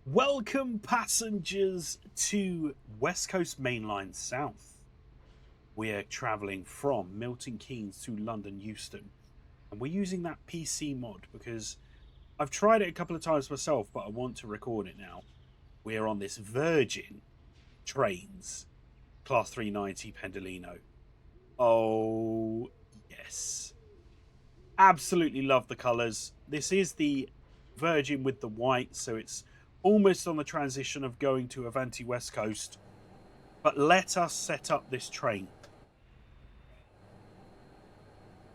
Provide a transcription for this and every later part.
Welcome, passengers, to West Coast Mainline South. We are travelling from Milton Keynes to London Euston, and we're using that PC mod because I've tried it a couple of times myself, but I want to record it now. We're on this Virgin Trains Class 390 Pendolino. Oh, yes. Absolutely love the colours. This is the Virgin with the white, so it's almost on the transition of going to Avanti West Coast. But let us set up this train.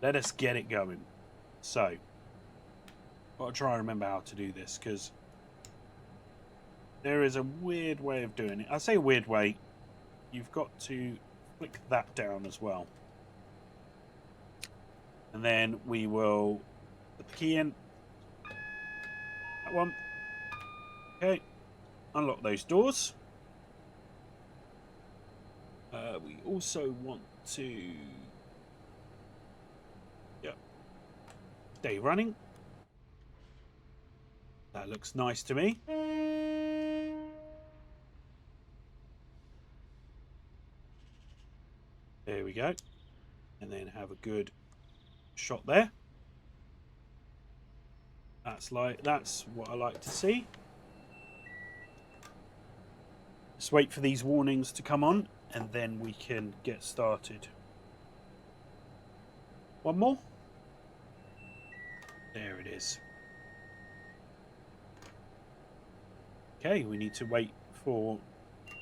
Let us get it going. So, I'll try and remember how to do this, because there is a weird way of doing it. I say a weird way. You've got to flick that down as well. And then we will put the key in. That one. Okay. Unlock those doors. We also want to... Yep. Stay running. That looks nice to me. There we go. And then have a good shot there. That's what I like to see. Just wait for these warnings to come on and then we can get started. One more. There it is. Okay, we need to wait for a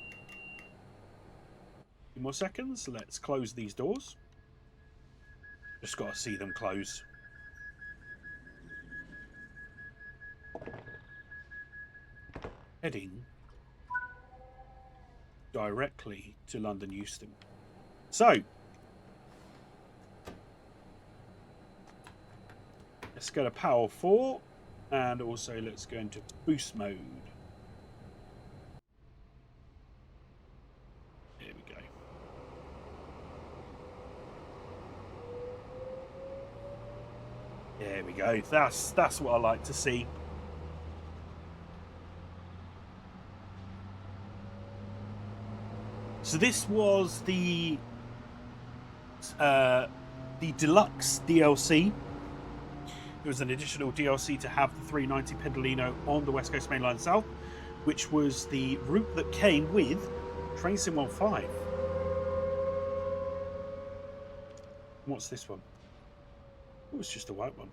few more seconds. Let's close these doors. Just got to see them close. Heading directly to London Euston. So, let's go to power 4 and also let's go into boost mode. There we go. There we go. That's what I like to see. So this was the deluxe DLC. It was an additional DLC to have the 390 Pendolino on the West Coast Mainline South, which was the route that came with Train Sim 15. What's this one? Oh, it's just a white one.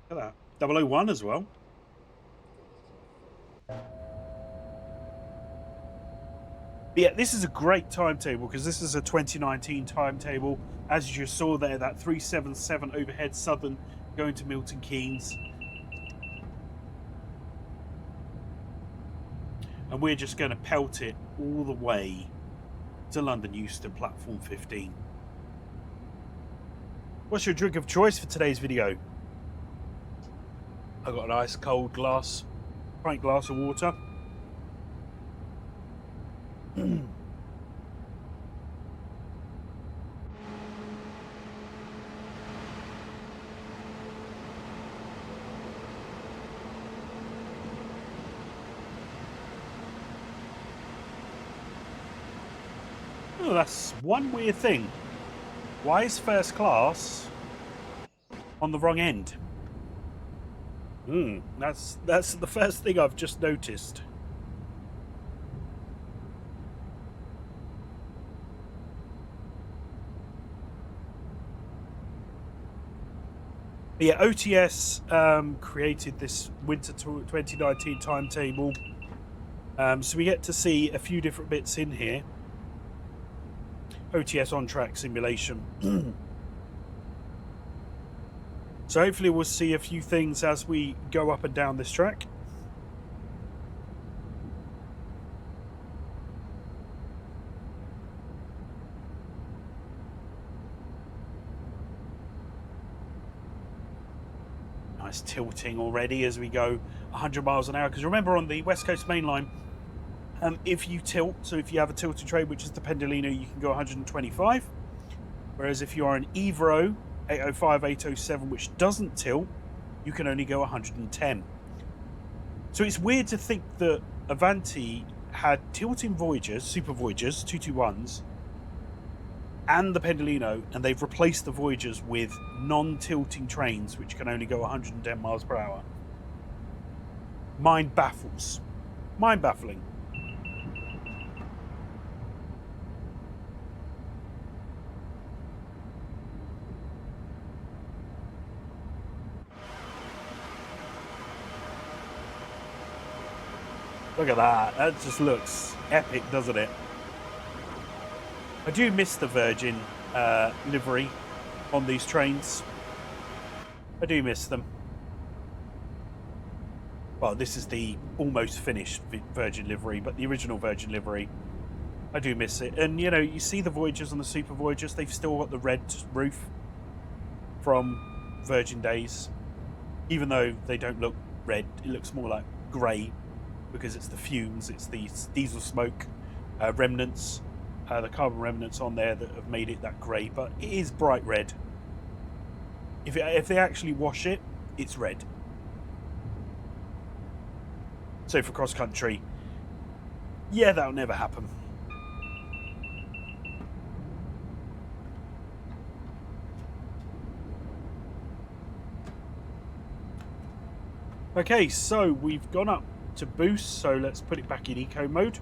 Look at that. 001 as well. But yeah, this is a great timetable because this is a 2019 timetable. As you saw there, that 377 overhead Southern going to Milton Keynes. And we're just going to pelt it all the way to London Euston, platform 15. What's your drink of choice for today's video? I've got an ice cold pint glass of water. Oh, that's one weird thing. Why is first class on the wrong end? That's the first thing I've just noticed. Yeah, OTS created this winter 2019 timetable, so we get to see a few different bits in here. OTS on-track simulation. So hopefully we'll see a few things as we go up and down this track. Nice tilting already as we go 100 miles an hour. Because remember, on the West Coast Mainline, if you tilt, so if you have a tilted train, which is the Pendolino, you can go 125. Whereas if you're an Evro 805, 807, which doesn't tilt, you can only go 110. So it's weird to think that Avanti had tilting Voyagers, Super Voyagers, 221s, and the Pendolino, and they've replaced the Voyagers with non-tilting trains which can only go 110 miles per hour. Mind baffles. Mind baffling. Look at that. That just looks epic, doesn't it? I do miss the Virgin livery on these trains. I do miss them. Well, this is the almost finished Virgin livery, but the original Virgin livery, I do miss it. And, you know, you see the Voyagers and the Super Voyagers, they've still got the red roof from Virgin days. Even though they don't look red, it looks more like grey, because it's the fumes, it's the diesel smoke remnants, the carbon remnants on there that have made it that grey, but it is bright red. If they actually wash it, it's red. So for cross country, yeah, that'll never happen. Okay, so we've gone up to boost, so let's put it back in eco mode.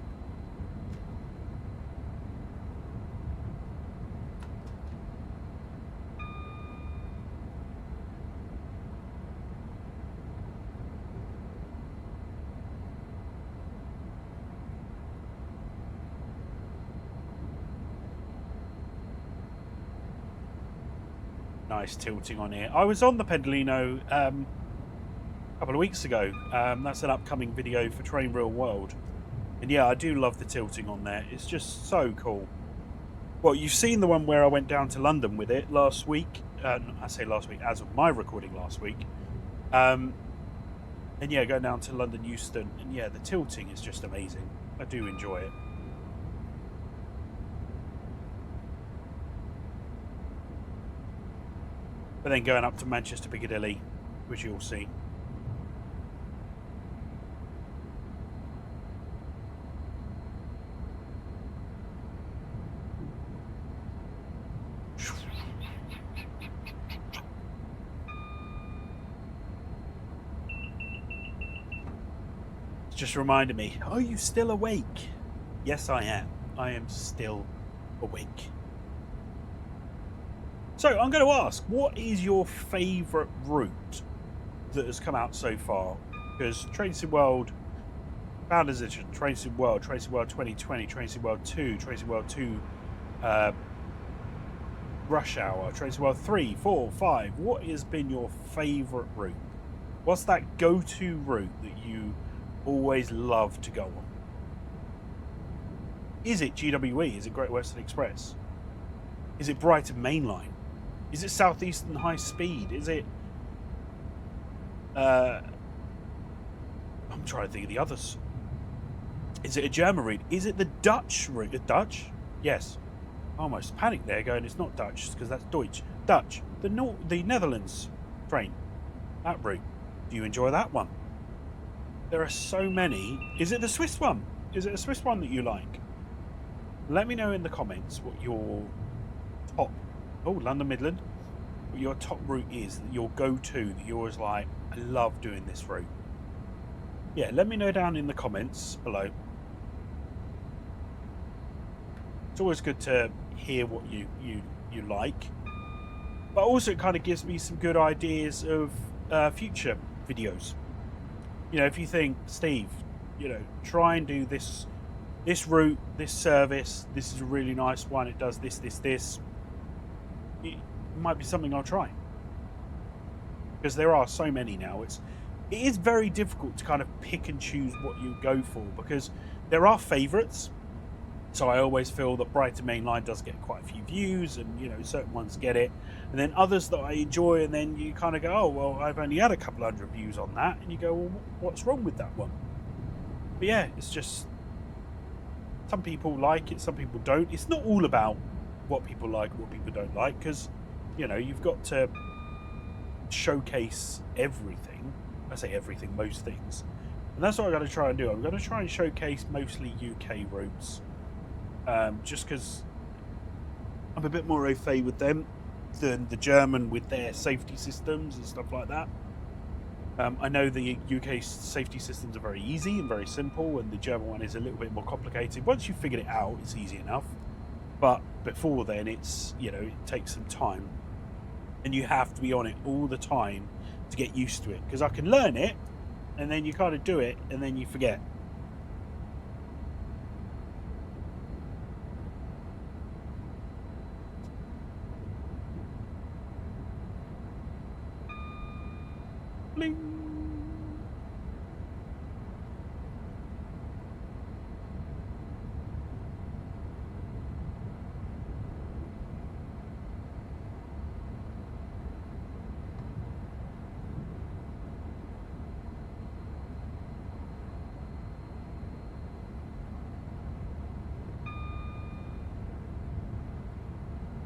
Nice tilting on here. I was on the Pendolino a couple of weeks ago. That's an upcoming video for Train Real World, and yeah, I do love the tilting on there. It's just so cool. Well, you've seen the one where I went down to London with it last week. I say last week as of my recording last week. And yeah, going down to London Euston, and yeah, the tilting is just amazing. I do enjoy it. But then going up to Manchester Piccadilly, which you'll see. Just reminded me, are you still awake? Yes, I am. I am still awake. So I'm going to ask, what is your favourite route that has come out so far? Because Train Sim World, Founders Edition, Train Sim World 2020, Train Sim World 2, Train Sim World 2 Rush Hour, Train Sim World 3, 4, 5. What has been your favourite route? What's that go-to route that you always love to go on? Is it GWE? Is it Great Western Express? Is it Brighton Mainline? Is it Southeastern High Speed? Is it I'm trying to think of the others. Is it a German route? Is it the Dutch route? Dutch? Yes. I almost panicked there going, it's not Dutch, because that's Deutsch. Dutch. The Netherlands train. That route. Do you enjoy that one? There are so many. Is it the Swiss one? Is it a Swiss one that you like? Let me know in the comments what your top, London Midland, what your top route is, your go-to, that you're always like, I love doing this route. Yeah, let me know down in the comments below. It's always good to hear what you like, but also it kind of gives me some good ideas of future videos. You know, if you think, Steve, you know, try and do this route, this service, this is a really nice one, it does this, it might be something I'll try. Because there are so many now, it is very difficult to kind of pick and choose what you go for, because there are favourites. So I always feel that Brighton Mainline does get quite a few views, and you know, certain ones get it, and then others that I enjoy, and then you kind of go, oh well, I've only had a couple hundred views on that, and you go, well, what's wrong with that one? But yeah, it's just some people like it, some people don't. It's not all about what people like, what people don't like, because you know, you've got to showcase everything. I say everything, most things, And that's what I'm going to try and do. I'm going to try and showcase mostly UK routes, just because I'm a bit more au fait with them than the German with their safety systems and stuff like that. I know the UK safety systems are very easy and very simple, and the German one is a little bit more complicated. Once you've figured it out, it's easy enough. But before then, it's, you know, it takes some time, and you have to be on it all the time to get used to it. Because I can learn it, and then you kind of do it, and then you forget. Bling.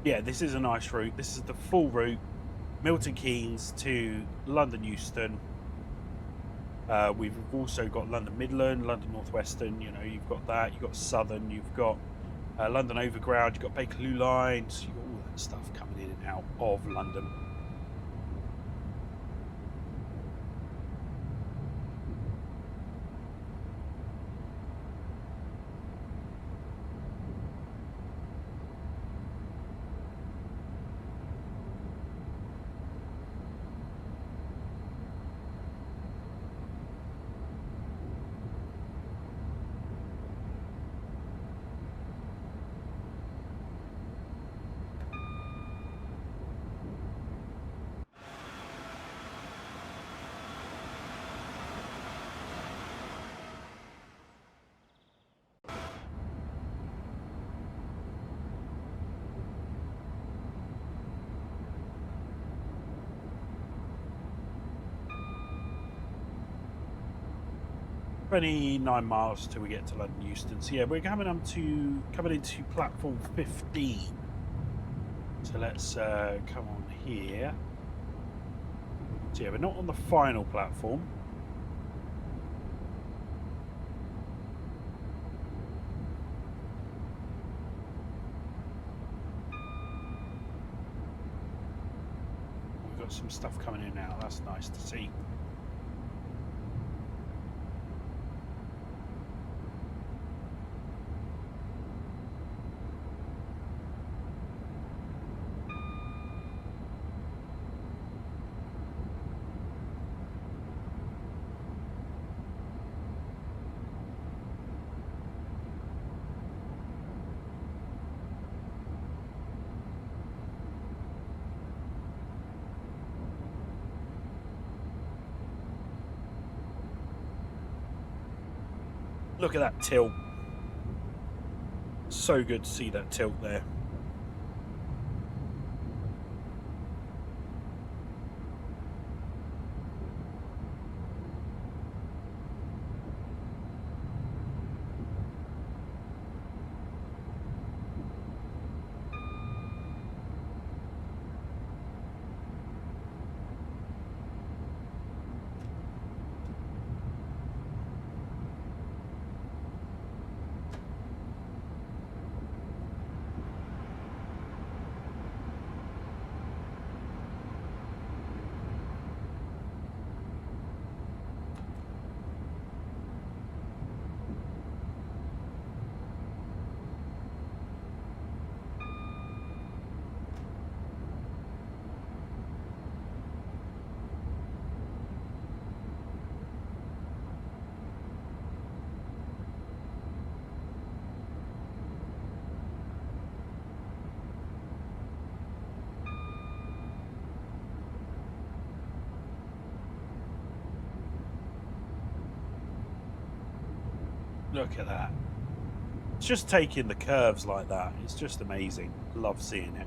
Yeah, this is a nice route. This is the full route, Milton Keynes to London Euston. We've also got London Midland, London Northwestern. You know, you've got that. You've got Southern. You've got London Overground. You've got Bakerloo lines. You've got all that stuff coming in and out of London. "29 miles till we get to London Euston." So yeah, we're coming into platform 15. So let's come on here. So yeah, we're not on the final platform. We've got some stuff coming in now. That's nice to see. Look at that tilt. So good to see that tilt there. Look at that. It's just taking the curves like that. It's just amazing. Love seeing it.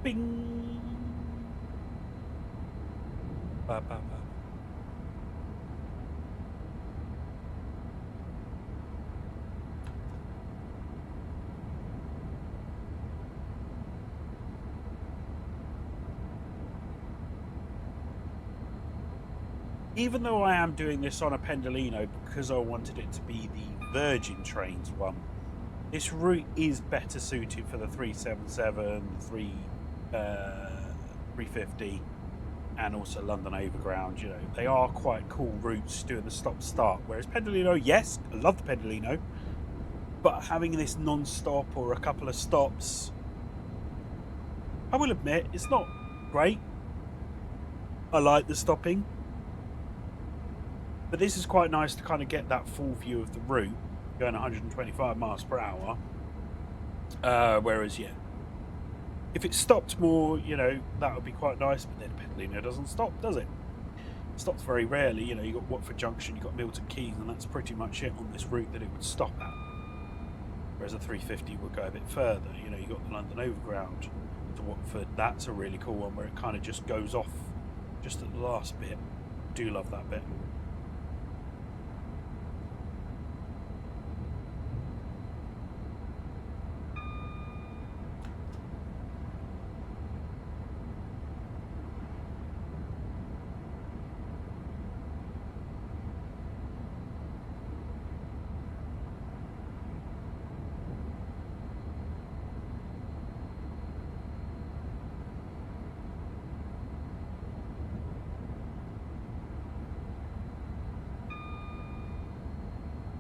Bing. Ba, ba, ba. Even though I am doing this on a Pendolino because I wanted it to be the Virgin Trains one, this route is better suited for the 377, 350, and also London Overground. You know, they are quite cool routes doing the stop-start. Whereas Pendolino, yes, I love the Pendolino, but having this non-stop or a couple of stops, I will admit, it's not great. I like the stopping. But this is quite nice to kind of get that full view of the route, going 125 miles per hour. Whereas, yeah, if it stopped more, you know, that would be quite nice. But then Pendolino doesn't stop, does it? It stops very rarely. You know, you got Watford Junction, you got Milton Keynes, and that's pretty much it on this route that it would stop at. Whereas a 350 would go a bit further. You know, you got the London Overground to Watford. That's a really cool one where it kind of just goes off just at the last bit. Do love that bit.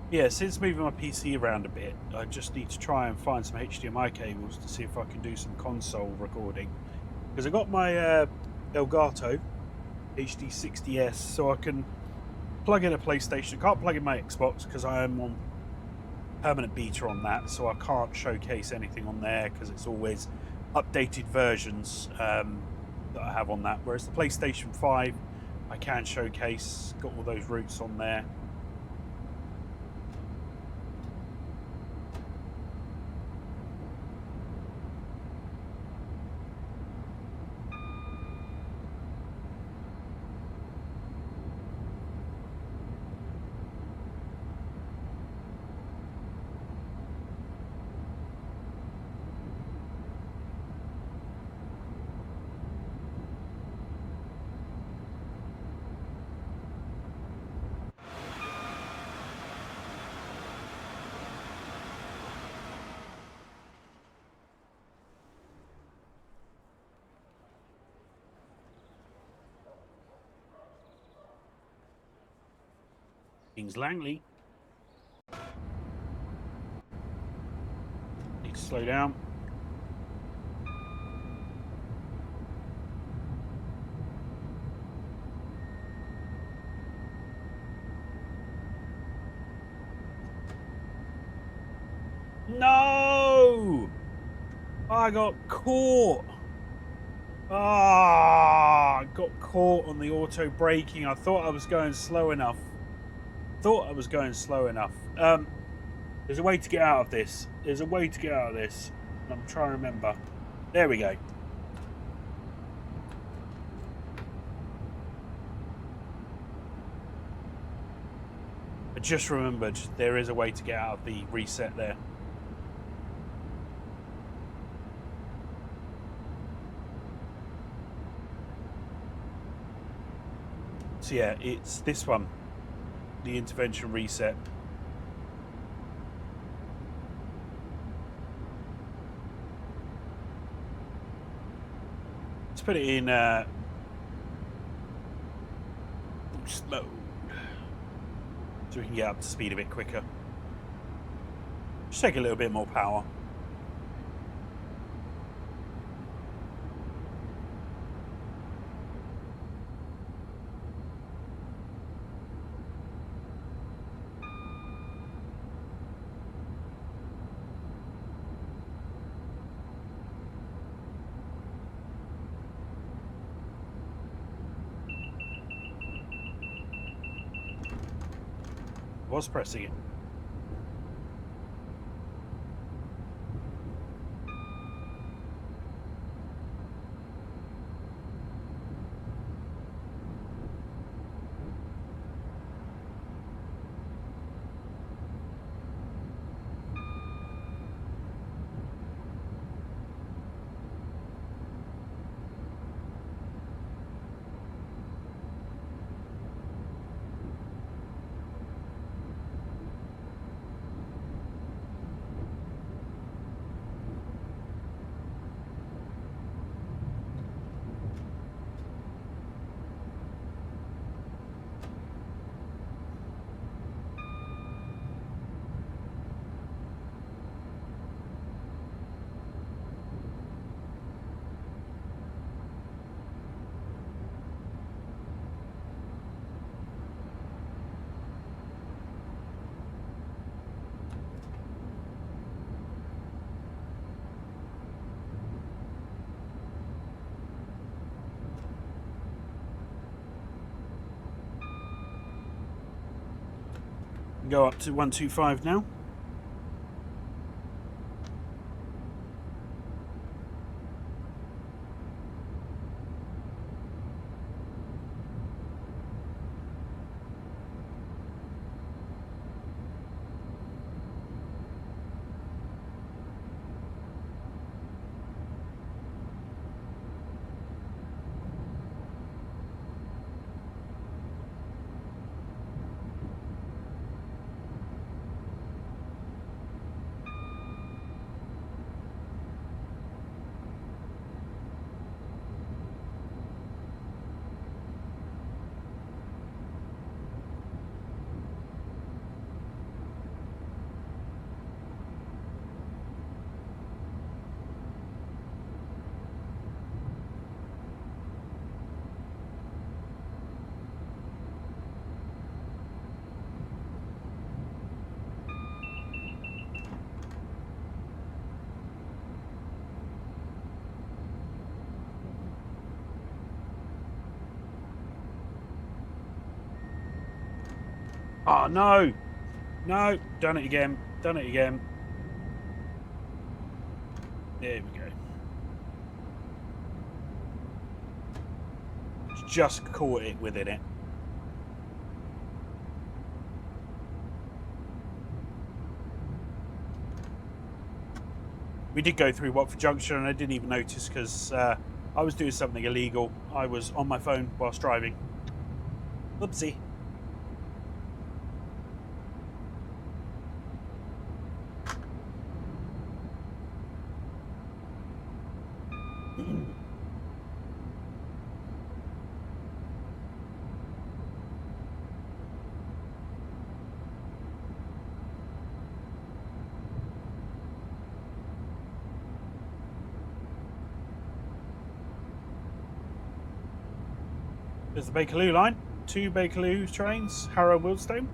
Yeah, since moving my PC around a bit, I just need to try and find some HDMI cables to see if I can do some console recording. Because I got my Elgato HD60S, so I can plug in a PlayStation. I can't plug in my Xbox because I am on permanent beta on that, so I can't showcase anything on there because it's always updated versions that I have on that. Whereas the PlayStation 5, I can showcase, got all those routes on there. Kings Langley. Need to slow down. No! I got caught. Ah, got caught on the auto braking. I thought I was going slow enough. There's a way to get out of this. I'm trying to remember. There we go. I just remembered there is a way to get out of the reset there. So yeah, it's this one, the intervention reset. Let's put it in boost mode so we can get up to speed a bit quicker. Just take a little bit more power. Was pressing it. Go up to 125 now. Oh, no. No. Done it again. Done it again. There we go. Just caught it within it. We did go through Watford Junction and I didn't even notice because I was doing something illegal. I was on my phone whilst driving. Oopsie. There's the Bakerloo line. 2 Bakerloo trains, Harrow Wealdstone.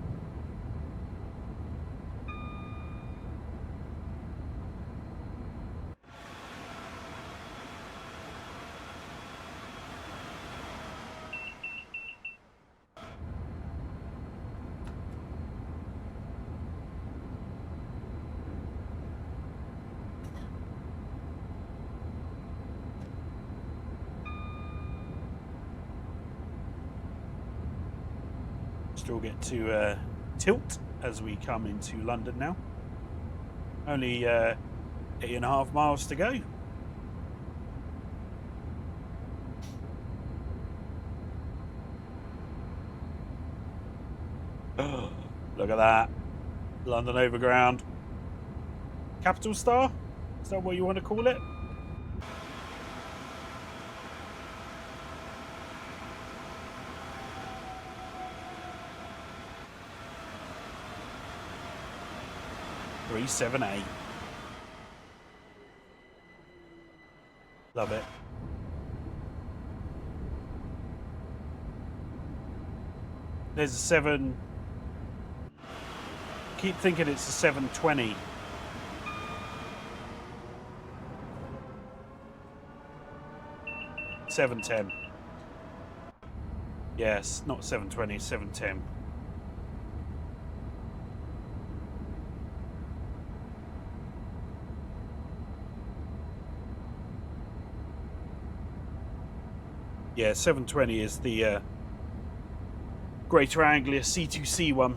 Still get to tilt as we come into London now. Only 8.5 miles to go. Oh, look at that. London Overground. Capital Star? Is that what you want to call it? .378. Love it. There's a 7. Keep thinking it's a 720. $7.10. Yes, not 720, 7.10. Yeah, 720 is the Greater Anglia C2C one.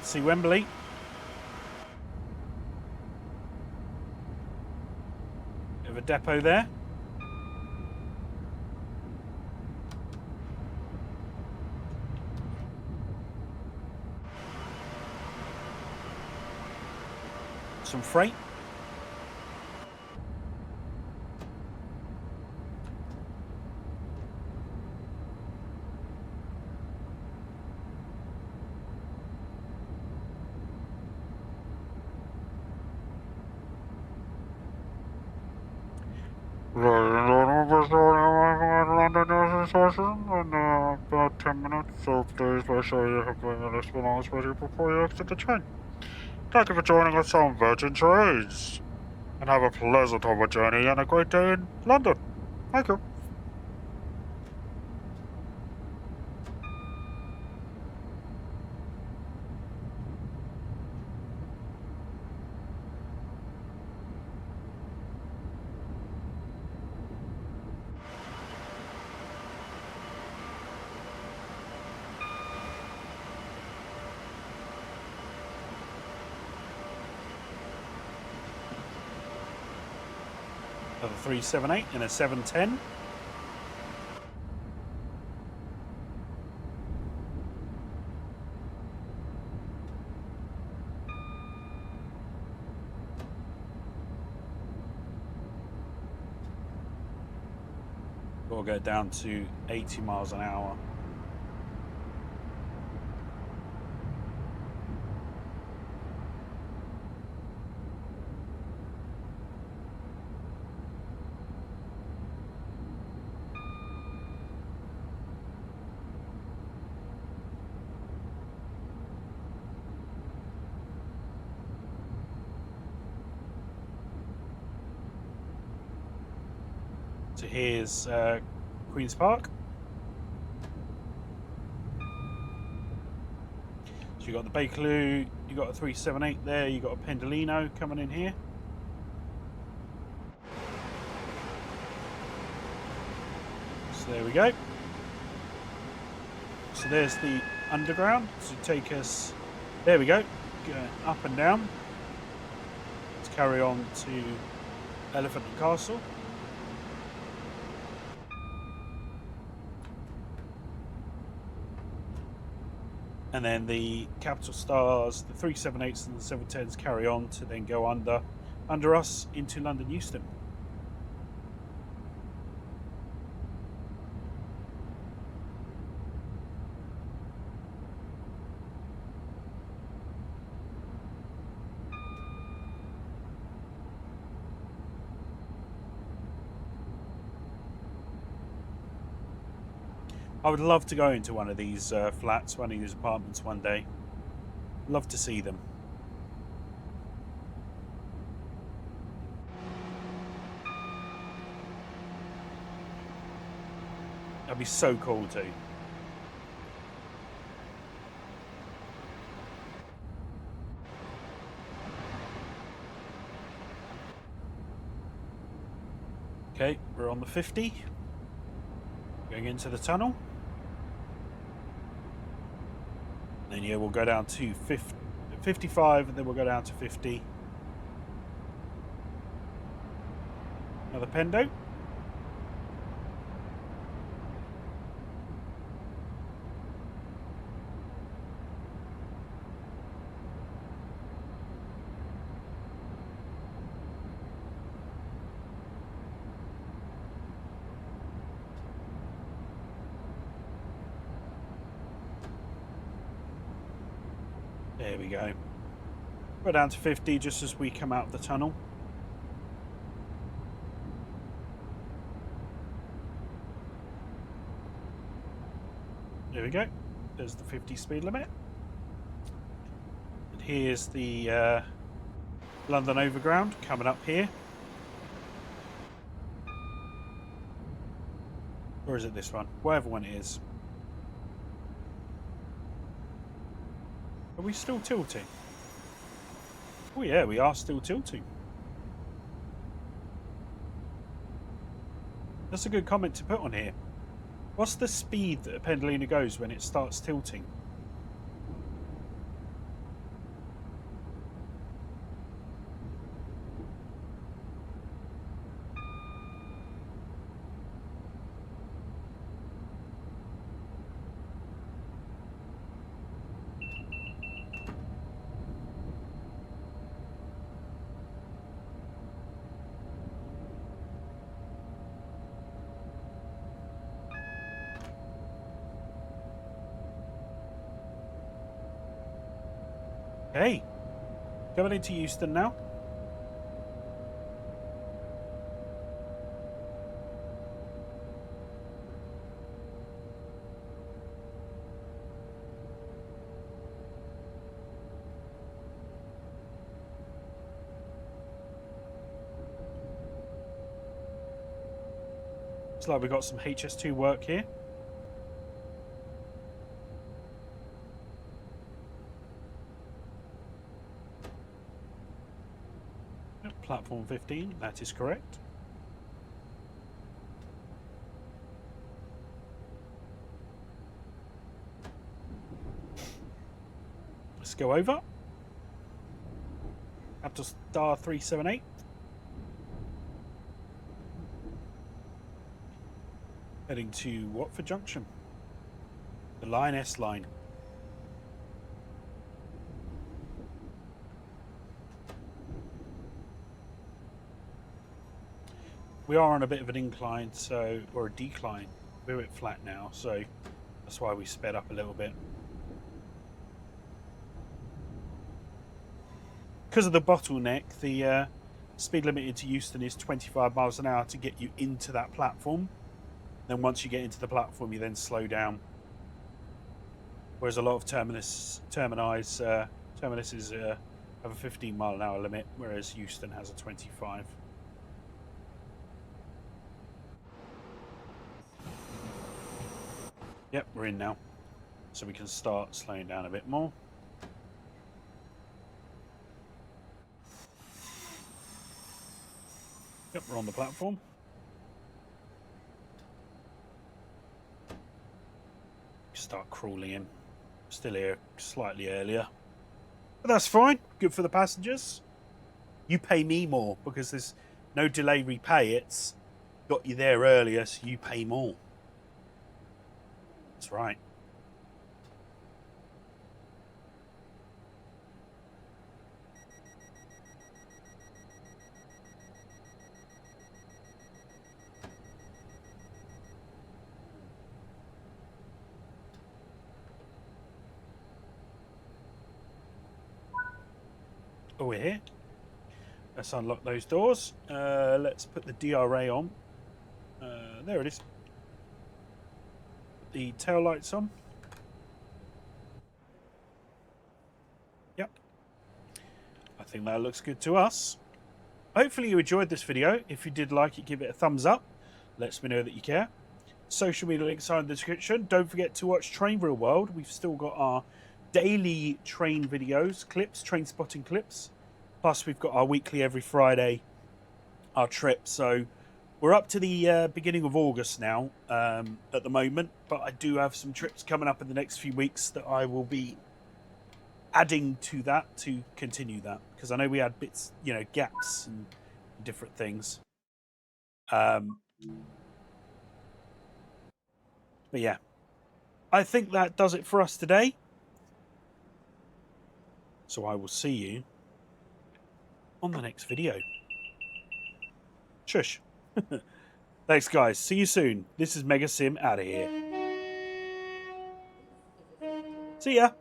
See Wembley. Bit of a depot there. Some freight. About 10 minutes, so please make sure you have your list belongs ready before you exit the train. Thank you for joining us on Virgin Trades. and have a pleasant over journey and a great day in London. Thank you. Of a 378 and a 710. We'll go down to 80 miles an hour. So here's Queen's Park. So you got the Bakerloo, you got a 378 there, you got a Pendolino coming in here. So there we go. So there's the underground to take us, there we go, going up and down. Let's carry on to Elephant and Castle. And then the Capital Stars, the 378s and the 710s carry on to then go under us into London Euston. I would love to go into one of these flats, one of these apartments one day. Love to see them. That'd be so cool too. Okay, we're on the 50. Going into the tunnel. Then yeah, we'll go down to 55 and then we'll go down to 50. Another Pendo. There we go. We're down to 50 just as we come out of the tunnel. There we go. There's the 50 speed limit. And here's the London Overground coming up here. Or is it this one? Whatever one it is. Are we still tilting? Oh yeah, we are still tilting. That's a good comment to put on here. What's the speed that a Pendolino goes when it starts tilting? Hey, coming into Euston now. Looks like we've got some HS2 work here. Yep, platform 15, that is correct. Let's go over. Up to star 378. Heading to Watford Junction. The Line S line. We are on a bit of an incline, or a decline. We're a bit flat now, so that's why we sped up a little bit. Because of the bottleneck, the speed limit into Euston is 25 miles an hour to get you into that platform. Then once you get into the platform, you then slow down. Whereas a lot of terminuses have a 15 mile an hour limit, whereas Euston has a 25. Yep, we're in now. So we can start slowing down a bit more. Yep, we're on the platform. Start crawling in. Still here slightly earlier. But that's fine. Good for the passengers. You pay me more because there's no delay repay. It's got you there earlier, so you pay more. That's right. Oh, we're here. Let's unlock those doors. Let's put the DRA on. There it is. Put the tail lights on. Yep. I think that looks good to us. Hopefully you enjoyed this video. If you did like it, give it a thumbs up. Lets me know that you care. Social media links are in the description. Don't forget to watch Train Real World. We've still got our daily train videos, clips, train spotting clips. Plus we've got our weekly every Friday, our trip. So we're up to the beginning of August now at the moment. But I do have some trips coming up in the next few weeks that I will be adding to that to continue that. Because I know we had bits, gaps and different things. But yeah, I think that does it for us today. So I will see you on the next video. Shush. Thanks, guys. See you soon. This is MegaSim out of here. See ya.